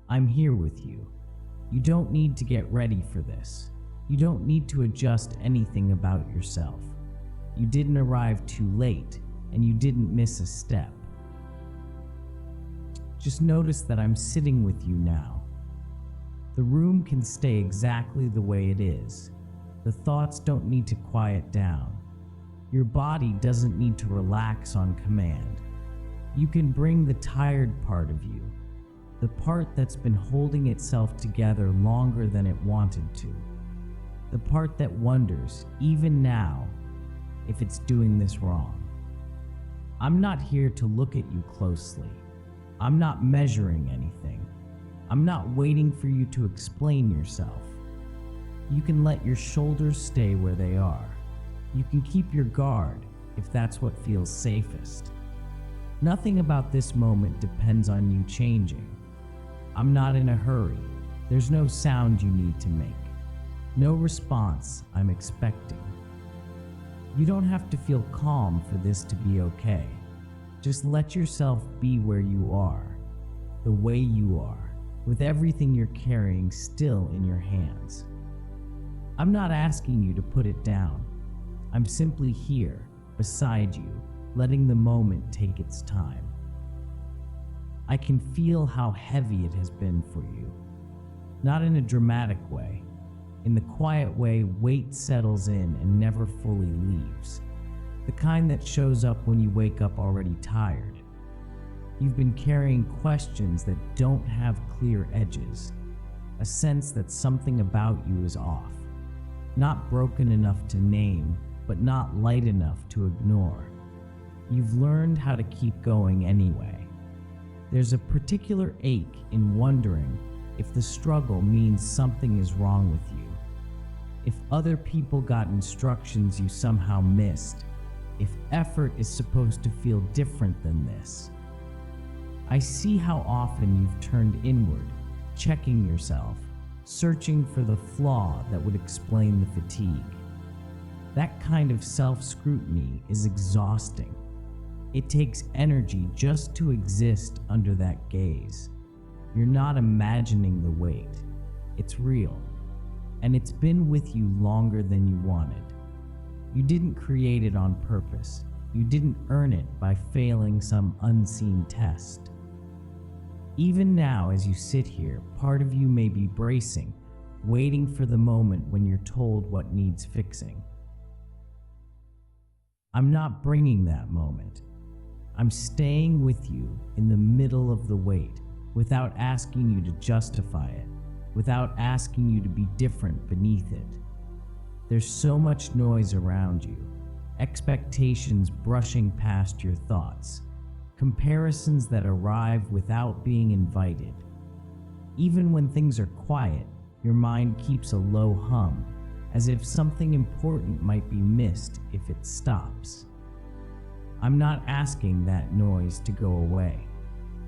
I'm here with you. You don't need to get ready for this. You don't need to adjust anything about yourself. You didn't arrive too late, and you didn't miss a step. Just notice that I'm sitting with you now. The room can stay exactly the way it is. The thoughts don't need to quiet down. Your body doesn't need to relax on command. You can bring the tired part of you, the part that's been holding itself together longer than it wanted to, the part that wonders, even now, if it's doing this wrong. I'm not here to look at you closely. I'm not measuring anything. I'm not waiting for you to explain yourself. You can let your shoulders stay where they are. You can keep your guard if that's what feels safest. Nothing about this moment depends on you changing. I'm not in a hurry. There's no sound you need to make. No response I'm expecting. You don't have to feel calm for this to be okay. Just let yourself be where you are, the way you are, with everything you're carrying still in your hands. I'm not asking you to put it down. I'm simply here, beside you, letting the moment take its time. I can feel how heavy it has been for you. Not in a dramatic way. In the quiet way weight settles in and never fully leaves. The kind that shows up when you wake up already tired. You've been carrying questions that don't have clear edges. A sense that something about you is off. Not broken enough to name, but not light enough to ignore. You've learned how to keep going anyway. There's a particular ache in wondering if the struggle means something is wrong with you. If other people got instructions you somehow missed. If effort is supposed to feel different than this. I see how often you've turned inward, checking yourself, searching for the flaw that would explain the fatigue. That kind of self-scrutiny is exhausting. It takes energy just to exist under that gaze. You're not imagining the weight. It's real. And it's been with you longer than you wanted. You didn't create it on purpose. You didn't earn it by failing some unseen test. Even now, as you sit here, part of you may be bracing, waiting for the moment when you're told what needs fixing. I'm not bringing that moment. I'm staying with you in the middle of the wait, without asking you to justify it, without asking you to be different beneath it. There's so much noise around you, expectations brushing past your thoughts, comparisons that arrive without being invited. Even when things are quiet, your mind keeps a low hum, as if something important might be missed if it stops. I'm not asking that noise to go away.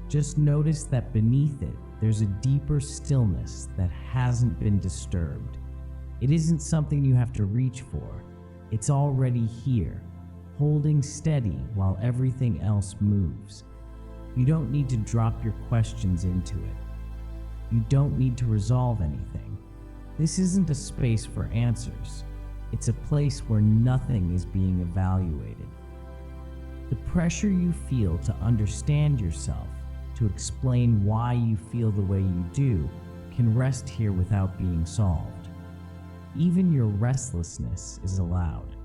Just notice that beneath it, there's a deeper stillness that hasn't been disturbed. It isn't something you have to reach for. It's already here, holding steady while everything else moves. You don't need to drop your questions into it. You don't need to resolve anything. This isn't a space for answers. It's a place where nothing is being evaluated. The pressure you feel to understand yourself, to explain why you feel the way you do, can rest here without being solved. Even your restlessness is allowed.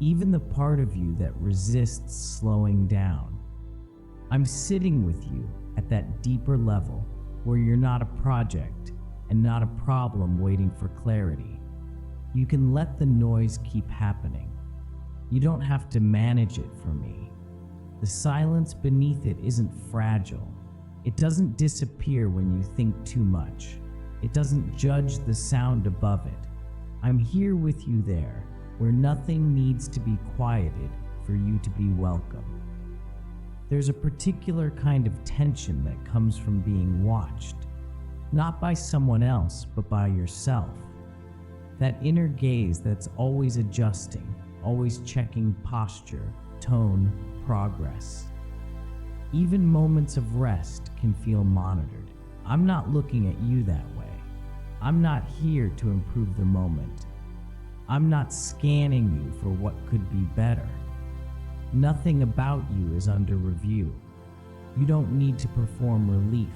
Even the part of you that resists slowing down. I'm sitting with you at that deeper level where you're not a project and not a problem waiting for clarity. You can let the noise keep happening. You don't have to manage it for me. The silence beneath it isn't fragile. It doesn't disappear when you think too much. It doesn't judge the sound above it. I'm here with you there, where nothing needs to be quieted for you to be welcome. There's a particular kind of tension that comes from being watched, not by someone else, but by yourself. That inner gaze that's always adjusting, always checking posture, tone, progress. Even moments of rest can feel monitored. I'm not looking at you that way. I'm not here to improve the moment. I'm not scanning you for what could be better. Nothing about you is under review. You don't need to perform relief.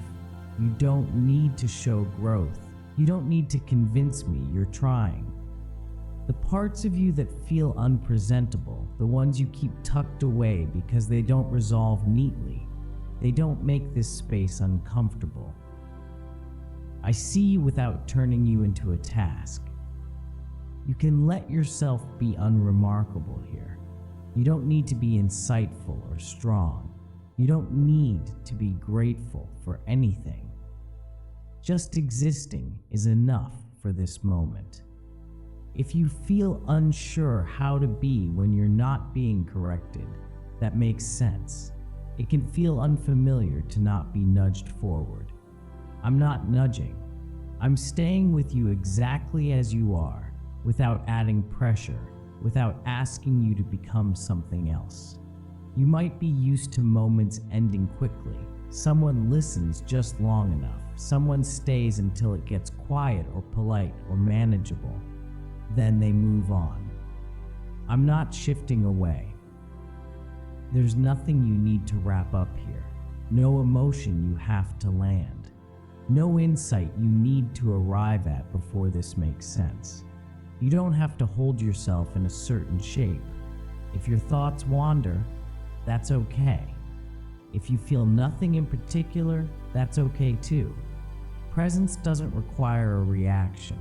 You don't need to show growth. You don't need to convince me you're trying. The parts of you that feel unpresentable, the ones you keep tucked away because they don't resolve neatly, they don't make this space uncomfortable. I see you without turning you into a task. You can let yourself be unremarkable here. You don't need to be insightful or strong. You don't need to be grateful for anything. Just existing is enough for this moment. If you feel unsure how to be when you're not being corrected, that makes sense. It can feel unfamiliar to not be nudged forward. I'm not nudging. I'm staying with you exactly as you are, without adding pressure, without asking you to become something else. You might be used to moments ending quickly. Someone listens just long enough. Someone stays until it gets quiet or polite or manageable. Then they move on. I'm not shifting away. There's nothing you need to wrap up here. No emotion you have to land. No insight you need to arrive at before this makes sense. You don't have to hold yourself in a certain shape. If your thoughts wander, that's okay. If you feel nothing in particular, that's okay too. Presence doesn't require a reaction.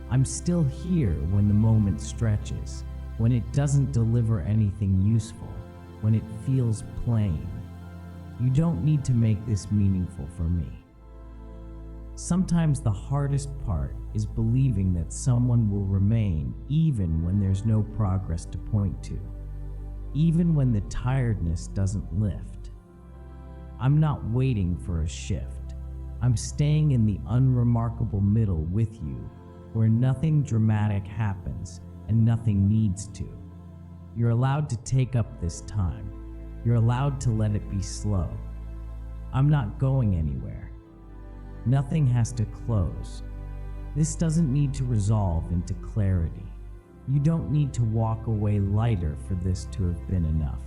I'm still here when the moment stretches, when it doesn't deliver anything useful, when it feels plain. You don't need to make this meaningful for me. Sometimes the hardest part is believing that someone will remain even when there's no progress to point to, even when the tiredness doesn't lift. I'm not waiting for a shift. I'm staying in the unremarkable middle with you, where nothing dramatic happens and nothing needs to. You're allowed to take up this time. You're allowed to let it be slow. I'm not going anywhere. Nothing has to close. This doesn't need to resolve into clarity. You don't need to walk away lighter for this to have been enough.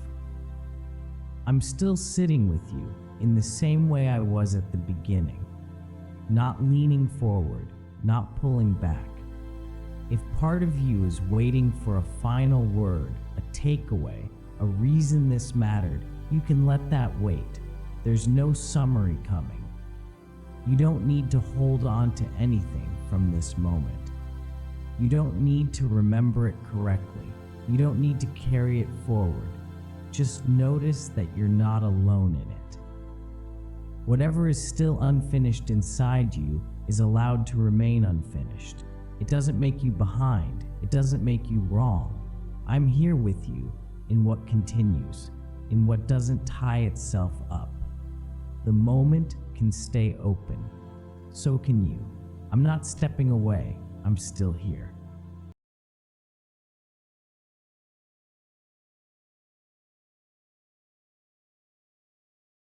I'm still sitting with you in the same way I was at the beginning, not leaning forward, not pulling back. If part of you is waiting for a final word, a takeaway, a reason this mattered, you can let that wait. There's no summary coming. You don't need to hold on to anything from this moment. You don't need to remember it correctly. You don't need to carry it forward. Just notice that you're not alone in it. Whatever is still unfinished inside you is allowed to remain unfinished. It doesn't make you behind. It doesn't make you wrong. I'm here with you in what continues, in what doesn't tie itself up. The moment can stay open. So can you. I'm not stepping away. I'm still here.